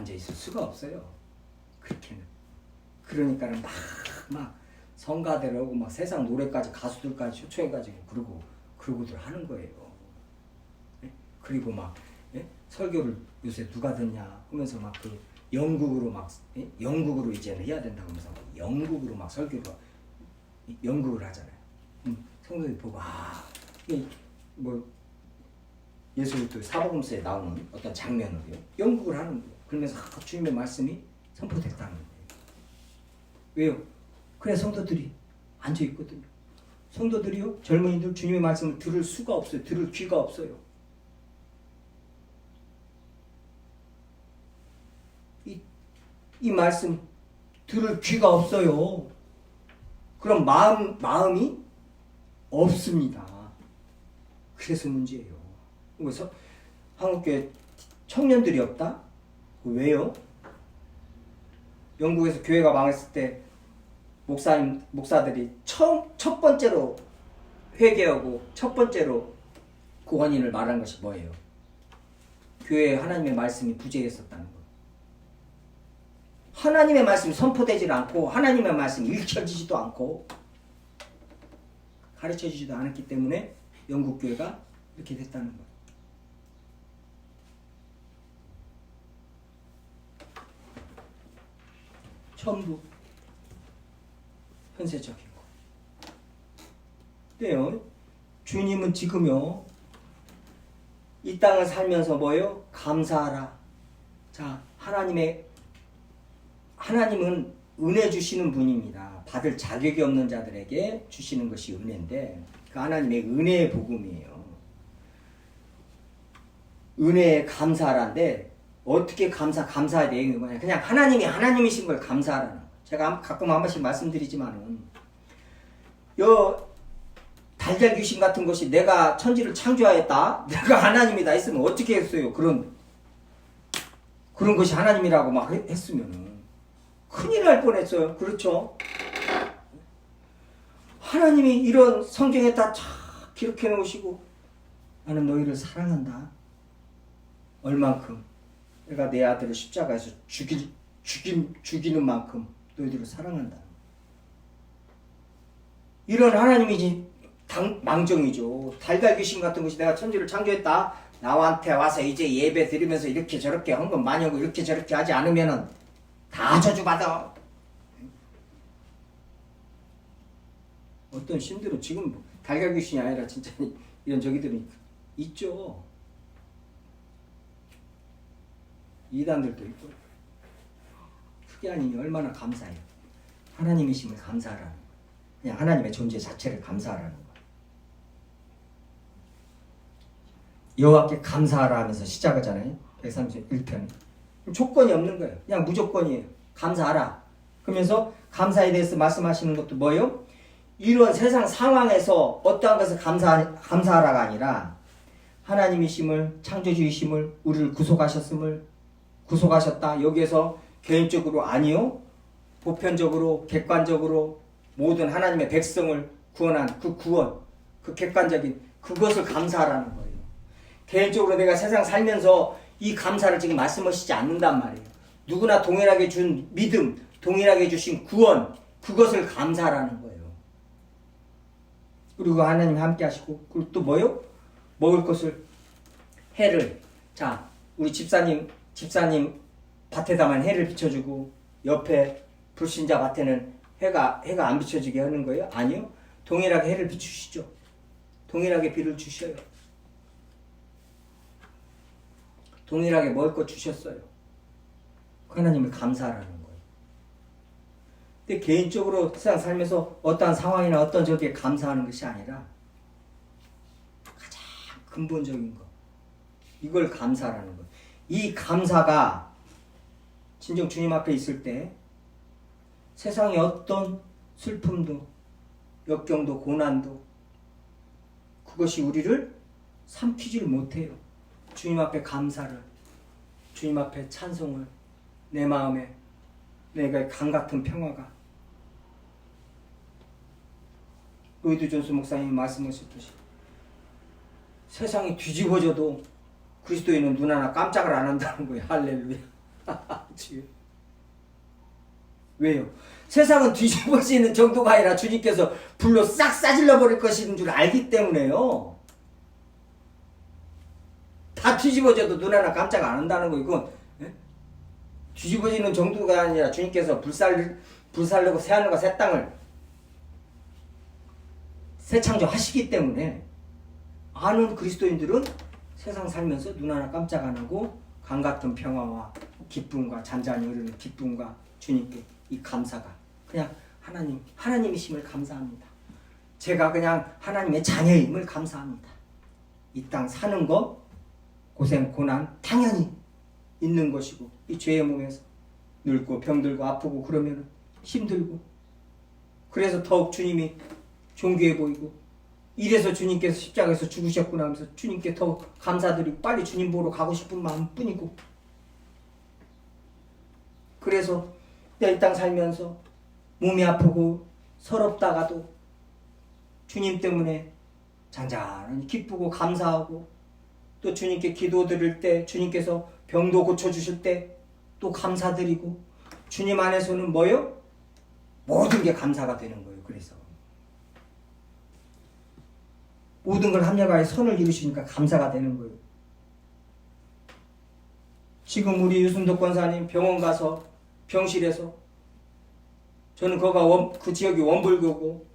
앉아 있을 수가 없어요. 그렇게는. 그러니까는 막 성가대로 오고 막 세상 노래까지 가수들까지 초청해가지고 그러고들 하는 거예요. 예? 그리고 막 예? 설교를 요새 누가 듣냐 하면서 막 그 영국으로 막 예? 영국으로 이제는 해야 된다고 하면서 영국으로 막 설교가 연극을 하잖아요. 성도들이 보고 뭐 예수그리스도 사복음서에 나오는 어떤 장면으로요 연극을 하는 거예요. 그러면서 주님의 말씀이 선포됐다는 거예요. 왜요? 그래 성도들이 앉아 있거든요. 성도들이요 젊은이들 주님의 말씀을 들을 수가 없어요. 들을 귀가 없어요. 이 말씀 들을 귀가 없어요. 그럼 마음이 없습니다. 그래서 문제예요. 그래서 한국교회 청년들이 없다? 왜요? 영국에서 교회가 망했을 때 목사들이 첫 번째로 회개하고 첫 번째로 그 원인을 말한 것이 뭐예요? 교회에 하나님의 말씀이 부재했었다는 거. 하나님의 말씀이 선포되질 않고 하나님의 말씀이 읽혀지지도 않고 가르쳐지지도 않았기 때문에 영국 교회가 이렇게 됐다는 거예요. 전부 현세적인 거. 근데요, 주님은 지금요, 이 땅을 살면서 뭐요? 감사하라. 자, 하나님은 은혜 주시는 분입니다. 받을 자격이 없는 자들에게 주시는 것이 은혜인데, 그 하나님의 은혜의 복음이에요. 은혜에 감사하라인데, 어떻게 감사해야 되는 거냐? 그냥 하나님이 하나님이신 걸 감사하라는 거예요. 제가 가끔 한 번씩 말씀드리지만은, 달걀 귀신 같은 것이 내가 천지를 창조하였다? 내가 하나님이다 했으면 어떻게 했어요? 그런 것이 하나님이라고 막 했으면은. 큰일 날 뻔했어요. 그렇죠? 하나님이 이런 성경에 다 기록해 놓으시고, 나는 너희를 사랑한다. 얼만큼? 내가 내 아들을 십자가에서 죽이는 만큼 너희들을 사랑한다. 이런 하나님이지 망정이죠. 달걀 귀신 같은 것이 내가 천지를 창조했다. 나한테 와서 이제 예배 드리면서 이렇게 저렇게 헌금 많이 하고 이렇게 저렇게 하지 않으면은 다 저주받아. 어떤 신들은 지금 달걀 귀신이 아니라 진짜 이런 저기들은 있죠. 이단들도 있고. 그게 아니니 얼마나 감사해요. 하나님이심을 감사하라는 거예요. 그냥 하나님의 존재 자체를 감사하라는 거예요. 여호와께 감사하라 하면서 시작하잖아요. 131편. 조건이 없는 거예요. 그냥 무조건이에요. 감사하라. 그러면서 감사에 대해서 말씀하시는 것도 뭐예요? 이런 세상 상황에서 어떠한 것을 감사하라가 아니라 하나님이심을, 창조주이심을, 우리를 구속하셨다. 여기에서 개인적으로 아니요. 보편적으로, 객관적으로 모든 하나님의 백성을 구원한 그 구원, 그 객관적인 그것을 감사하라는 거예요. 개인적으로 내가 세상 살면서 이 감사를 지금 말씀하시지 않는단 말이에요. 누구나 동일하게 준 믿음, 동일하게 주신 구원, 그것을 감사하라는 거예요. 그리고 하나님 함께 하시고, 그리고 또 뭐요? 먹을 것을, 해를. 자, 우리 집사님 밭에다만 해를 비춰주고, 옆에 불신자 밭에는 해가 안 비춰지게 하는 거예요? 아니요. 동일하게 해를 비추시죠. 동일하게 비를 주셔요. 동일하게 먹을 것 주셨어요. 하나님을 감사하라는 거예요. 근데 개인적으로 세상 살면서 어떠한 상황이나 어떤 저기에 감사하는 것이 아니라 가장 근본적인 거. 이걸 감사하라는 거예요. 이 감사가 진정 주님 앞에 있을 때 세상의 어떤 슬픔도 역경도 고난도 그것이 우리를 삼키질 못해요. 주님 앞에 감사를, 주님 앞에 찬송을, 내 마음에 내가 강같은 평화가. 로이드 존스 목사님이 말씀하셨듯이 세상이 뒤집어져도 그리스도인은 눈 하나 깜짝을 안 한다는 거예요. 할렐루야. 주여. 왜요? 세상은 뒤집어지는 정도가 아니라 주님께서 불로 싹 싸질러 버릴 것인 줄 알기 때문에요. 다 뒤집어져도 눈 하나 깜짝 안 한다는 거, 이건 뒤집어지는 정도가 아니라 주님께서 불살르고 새하늘과 새 땅을 새 창조하시기 때문에 아는 그리스도인들은 세상 살면서 눈 하나 깜짝 안 하고 강 같은 평화와 기쁨과 잔잔히 흐르는 기쁨과 주님께 이 감사가 그냥 하나님이심을 감사합니다. 제가 그냥 하나님의 자녀임을 감사합니다. 이 땅 사는 거 고생 고난 당연히 있는 것이고 이 죄의 몸에서 늙고 병들고 아프고 그러면 힘들고 그래서 더욱 주님이 존귀해 보이고 이래서 주님께서 십자가에서 죽으셨구나 하면서 주님께 더욱 감사드리고 빨리 주님 보러 가고 싶은 마음뿐이고 그래서 내 이 땅 살면서 몸이 아프고 서럽다가도 주님 때문에 잔잔히 기쁘고 감사하고 또 주님께 기도드릴 때 주님께서 병도 고쳐주실 때 또 감사드리고 주님 안에서는 뭐요? 모든 게 감사가 되는 거예요. 그래서 모든 걸 합력하여 선을 이루시니까 감사가 되는 거예요. 지금 우리 유순덕 권사님 병원 가서 병실에서 저는 거가 그 지역이 원불교고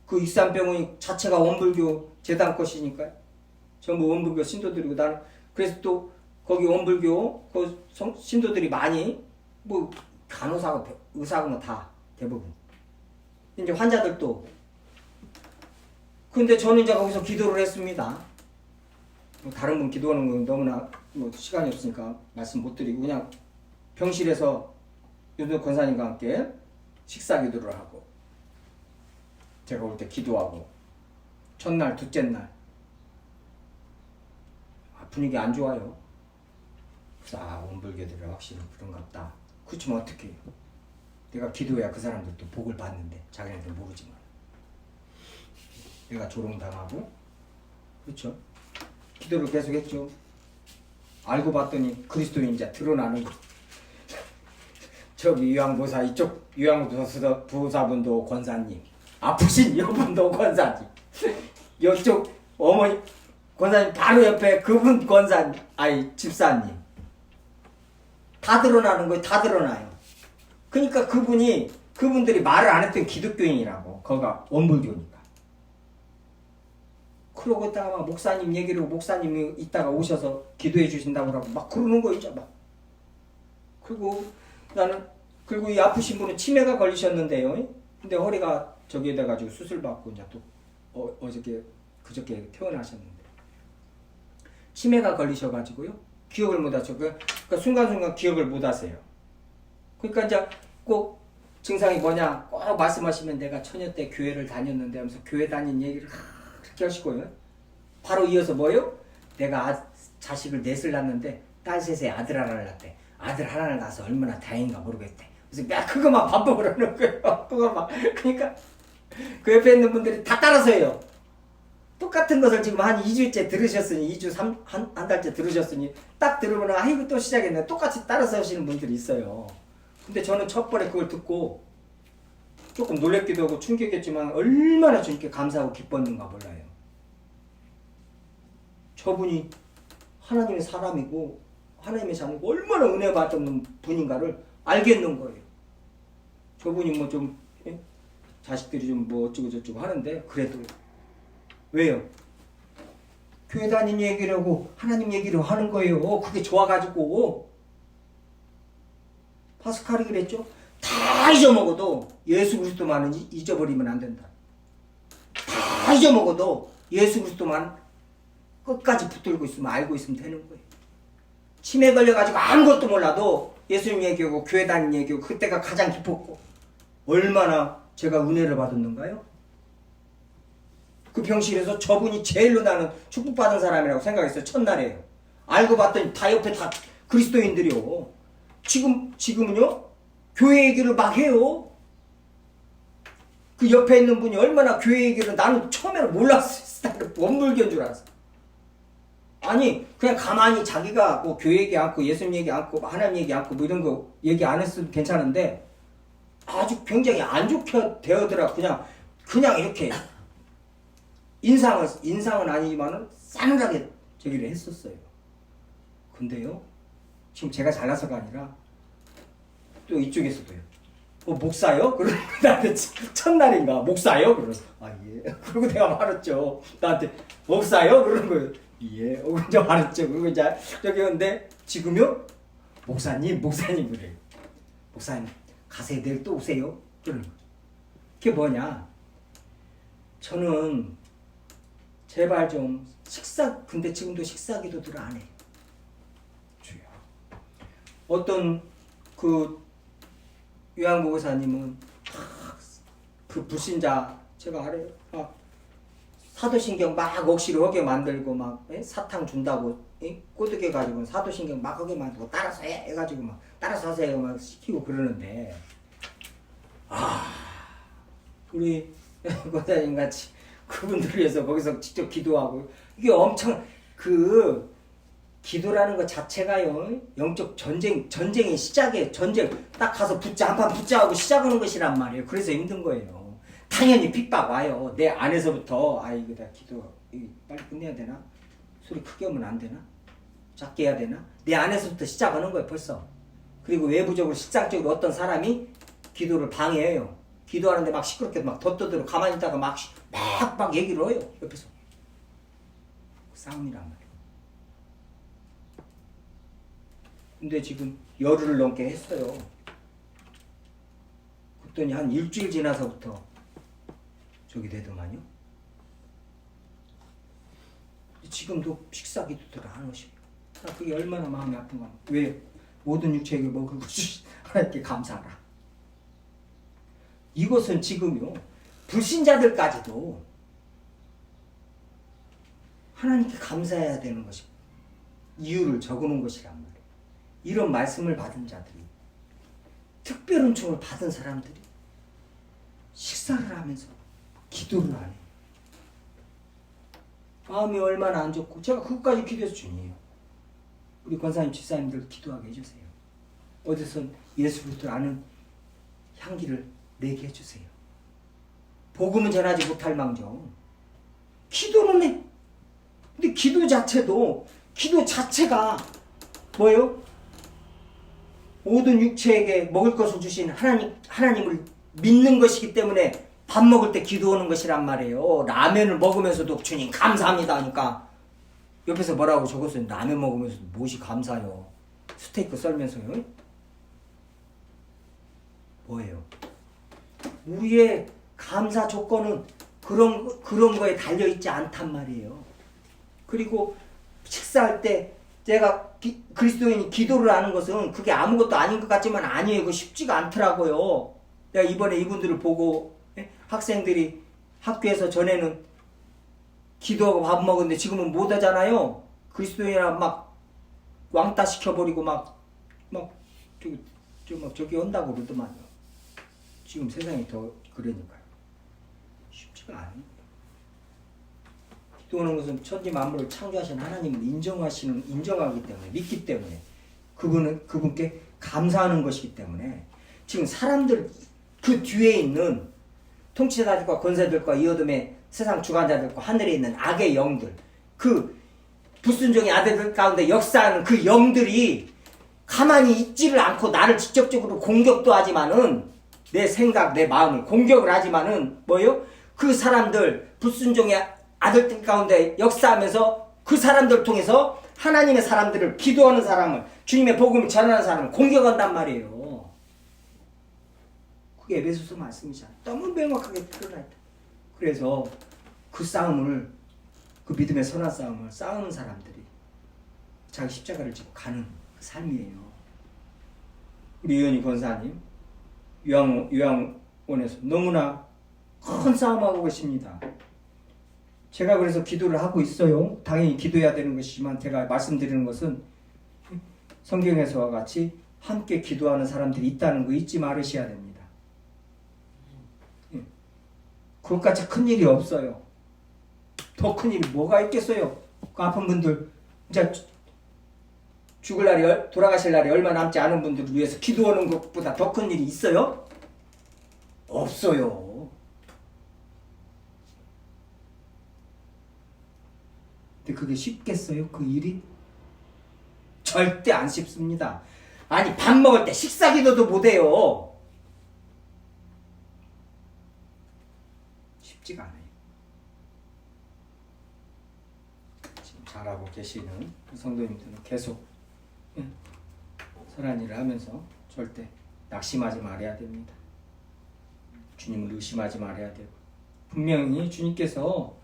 그 익산병원이 자체가 원불교 재단 것이니까요. 전부 원불교 신도들이고 나는 그래서 또 거기 원불교 그 신도들이 많이 뭐 간호사고 의사고 뭐 다 대부분 이제 환자들도 근데 저는 이제 거기서 기도를 했습니다. 뭐 다른 분 기도하는 건 너무나 뭐 시간이 없으니까 말씀 못 드리고 그냥 병실에서 윤석 권사님과 함께 식사 기도를 하고 제가 올 때 기도하고 첫날 둘째 날 분위기 안 좋아요. 그래서 원불교들이 확실히 그런가 보다. 그렇지만 어떻게 해요? 내가 기도해야 그 사람들도 복을 받는데 자기네들 모르지만 내가 조롱당하고 그렇죠? 기도를 계속했죠. 알고 봤더니 그리스도인자 드러나는 거. 저기 유양보사 이쪽 유양보사분도 권사님 아프신 이분도 권사님 이쪽 어머니 권사님 바로 옆에 그분 권사님 집사님 다 드러나는 거예요. 다 드러나요. 그러니까 그분들이 말을 안 했던 기독교인이라고 거기가 원불교니까 그러고 있다가 막 목사님 얘기를 목사님이 이따가 오셔서 기도해 주신다고 하고 막 그러는 거 있죠. 막 그리고 이 아프신 분은 치매가 걸리셨는데요. 근데 허리가 저기 돼가지고 수술 받고 이제 또 그저께 퇴원하셨는데 치매가 걸리셔가지고요. 기억을 못 하죠. 그러니까 순간순간 기억을 못 하세요. 그러니까 이제 꼭 증상이 뭐냐 꼭 말씀하시면 내가 처녀 때 교회를 다녔는데 하면서 교회 다닌 얘기를 그렇게 하시고요. 바로 이어서 뭐요? 내가 자식을 넷을 낳았는데 딸 셋에 아들 하나를 낳았대. 아들 하나를 낳아서 얼마나 다행인가 모르겠대. 그래서 막 그거만 반복을 하는 거예요. 그거만. 그러니까 그 옆에 있는 분들이 다 따라서 해요. 똑같은 것을 지금 한 2주째 들으셨으니 1 달째 들으셨으니 딱 들으면 아이고 또 시작했네. 똑같이 따라서 하시는 분들이 있어요. 근데 저는 첫 번에 그걸 듣고 조금 놀랍기도 하고 충격했지만 얼마나 주님께 감사하고 기뻤는가 몰라요. 저분이 하나님의 사람이고 하나님의 자녀고 얼마나 은혜 받는 분인가를 알겠는 거예요. 저분이 뭐 좀 자식들이 좀 뭐 어쩌고 저쩌고 하는데 그래도 왜요? 교회 다닌 얘기를 하고 하나님 얘기를 하는 거예요. 그게 좋아가지고 파스칼이 그랬죠. 다 잊어먹어도 예수 그리스도만은 잊어버리면 안 된다. 다 잊어먹어도 예수 그리스도만 끝까지 붙들고 있으면 알고 있으면 되는 거예요. 치매 걸려가지고 아무것도 몰라도 예수님 얘기하고 교회 다닌 얘기하고 그때가 가장 기뻤고 얼마나 제가 은혜를 받았는가요? 그 병실에서 저분이 제일로 나는 축복받은 사람이라고 생각했어요. 첫날에. 알고 봤더니 다 옆에 다 그리스도인들이요. 지금은요? 교회 얘기를 막 해요. 그 옆에 있는 분이 얼마나 교회 얘기를 나는 처음에는 몰랐어요. 원불교인 줄 알았어. 아니 그냥 가만히 자기가 뭐 교회 얘기 않고 예수님 얘기 않고 하나님 얘기 않고 뭐 이런 거 얘기 안 했어도 괜찮은데 아주 굉장히 안 좋게 되어더라. 그냥 이렇게 인상은 아니지만은 싸늘하게 저기를 했었어요. 근데요 지금 제가 잘나서가 아니라 또 이쪽에서도요. 목사요? 그러고 나한테 첫날인가 목사요? 그러면서 예. 그러고 내가 말했죠. 나한테 목사요? 그러는 거예요. 예. 이제 말했죠. 그리고 이제 저기 근데 지금요 목사님 그래요. 목사님 가세요. 내일 또 오세요. 그러는 거죠. 그게 뭐냐? 저는 제발 좀 근데 지금도 식사 기도들을 안 해. 주여. 어떤 그 요한보고사님은 그 불신자 제가 알아요. 사도신경 막 억지로 하게 만들고 막 사탕 준다고 꼬드게 가지고 사도신경 막 하게 만들고 따라서 해가지고 막 따라서 하세요 막 시키고 그러는데 우리 권사님 같이 그분들 위해서 거기서 직접 기도하고 이게 엄청 기도라는 것 자체가요 영적 전쟁의 시작이에요. 전쟁 딱 가서 한판 붙자 하고 시작하는 것이란 말이에요. 그래서 힘든 거예요. 당연히 핍박 와요. 내 안에서부터 이거 다 기도 빨리 끝내야 되나? 소리 크게 하면 안 되나? 작게 해야 되나? 내 안에서부터 시작하는 거예요 벌써. 그리고 외부적으로 실상적으로 어떤 사람이 기도를 방해해요. 기도하는데 막 시끄럽게 막 덧떠들어 가만히 있다가 막 얘기를 해요 옆에서. 싸움이란 말이에요. 근데 지금 열흘을 넘게 했어요. 그랬더니 한 일주일 지나서부터 저기 되더만요. 지금도 식사 기도들을 안 하시고 그게 얼마나 마음이 아픈가. 왜? 모든 육체에게 먹을 것을 하나님께 감사하라. 이것은 지금요 불신자들까지도 하나님께 감사해야 되는 것이 이유를 적어놓은 것이란 말이에요. 이런 말씀을 받은 자들이 특별 은총을 받은 사람들이 식사를 하면서 기도를 안 해요. 마음이 얼마나 안 좋고 제가 그것까지 기도해서 주님이에요. 우리 권사님 집사님들 기도하게 해주세요. 어디서 예수부터 아는 향기를 내게 해주세요. 복음은 전하지 못할 망정 기도는 해. 근데 기도 자체가 뭐예요? 모든 육체에게 먹을 것을 주신 하나님을 믿는 것이기 때문에 밥 먹을 때 기도하는 것이란 말이에요. 라면을 먹으면서도 주님 감사합니다 하니까 옆에서 뭐라고 적었어요. 라면 먹으면서도 무엇이 감사해요. 스테이크 썰면서요. 뭐예요? 우리의 감사 조건은 그런 거에 달려있지 않단 말이에요. 그리고 식사할 때 제가 그리스도인이 기도를 하는 것은 그게 아무것도 아닌 것 같지만 아니에요. 그거 쉽지가 않더라고요. 내가 이번에 이분들을 보고 학생들이 학교에서 전에는 기도하고 밥 먹었는데 지금은 못 하잖아요. 그리스도인이라 막 왕따 시켜버리고 막 저기 한다고 그러더만요. 지금 세상이 더 그러니까요. 쉽지가 않아요. 기도하는 것은 천지 만물을 창조하신 하나님을 인정하기 때문에 믿기 때문에 그분께 감사하는 것이기 때문에 지금 사람들 그 뒤에 있는 통치자들과 권세들과 이 어둠의 세상 주관자들과 하늘에 있는 악의 영들 그 불순종의 아들들 가운데 역사하는 그 영들이 가만히 있지를 않고 나를 직접적으로 공격도 하지만은 내 생각 내 마음을 공격을 하지만은 뭐예요? 그 사람들 불순종의 아들들 가운데 역사하면서 그 사람들 통해서 하나님의 사람들을 기도하는 사람을 주님의 복음을 전하는 사람을 공격한단 말이에요. 그게 에베소서 말씀이잖아요. 너무 명확하게 드러나 있다. 그래서 그 싸움을 그 믿음의 선한 싸움을 싸우는 사람들이 자기 십자가를 지고 가는 삶이에요. 우리 유현희 권사님 요양원에서 너무나 큰 싸움하고 계십니다. 제가 그래서 기도를 하고 있어요. 당연히 기도해야 되는 것이지만 제가 말씀드리는 것은 성경에서와 같이 함께 기도하는 사람들이 있다는 거 잊지 말으셔야 됩니다. 그것까지 큰 일이 없어요. 더 큰 일이 뭐가 있겠어요? 그 아픈 분들 이제 죽을 날이 돌아가실 날이 얼마 남지 않은 분들을 위해서 기도하는 것보다 더 큰 일이 있어요? 없어요. 근데 그게 쉽겠어요? 그 일이? 절대 안 쉽습니다. 아니 밥 먹을 때 식사 기도도 못해요. 쉽지가 않아요. 지금 잘하고 계시는 성도님들은 계속 선한 일을 하면서 절대 낙심하지 말아야 됩니다. 주님을 의심하지 말아야 되고 분명히 주님께서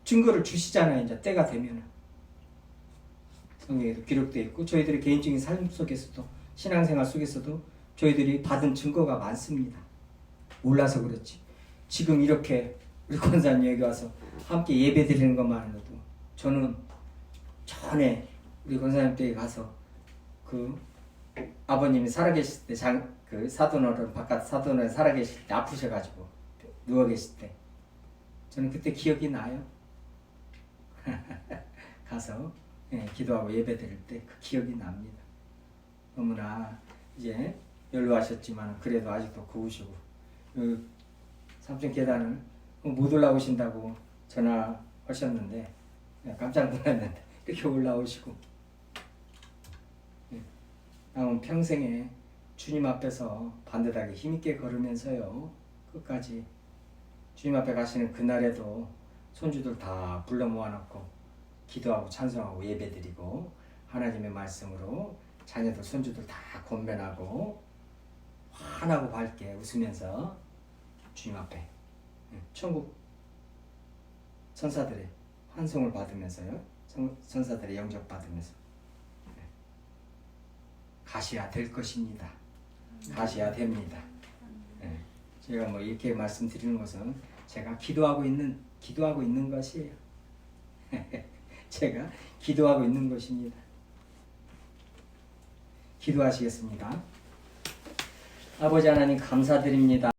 증거를 주시잖아요. 이제 때가 되면은 성경에도 기록되어 있고 저희들의 개인적인 삶 속에서도 신앙생활 속에서도 저희들이 받은 증거가 많습니다. 몰라서 그렇지. 지금 이렇게 우리 권사님 여기 와서 함께 예배 드리는 것만으로도 저는 전에 우리 권사님 댁에 가서 그 아버님이 살아계실 때 그 사돈어른 바깥 사돈어른 살아계실 때 아프셔가지고 누워 계실 때 저는 그때 기억이 나요. 가서 기도하고 예배 드릴 때 그 기억이 납니다. 너무나 이제 연로하셨지만 그래도 아직도 고우시고 그 3층 계단을 못 올라오신다고 전화하셨는데 깜짝 놀랐는데 이렇게 올라오시고 남은 평생에 주님 앞에서 반듯하게 힘있게 걸으면서요 끝까지 주님 앞에 가시는 그날에도 손주들 다 불러 모아놓고 기도하고 찬송하고 예배드리고 하나님의 말씀으로 자녀들 손주들 다 권면하고 환하고 밝게 웃으면서 주님 앞에 천국 천사들의 환송을 받으면서요 천사들의 영접 받으면서 가셔야 될 것입니다. 가셔야 됩니다. 제가 뭐 이렇게 말씀드리는 것은 제가 기도하고 있는 것이에요. 제가 기도하고 있는 것입니다. 기도하시겠습니다. 아버지 하나님 감사드립니다.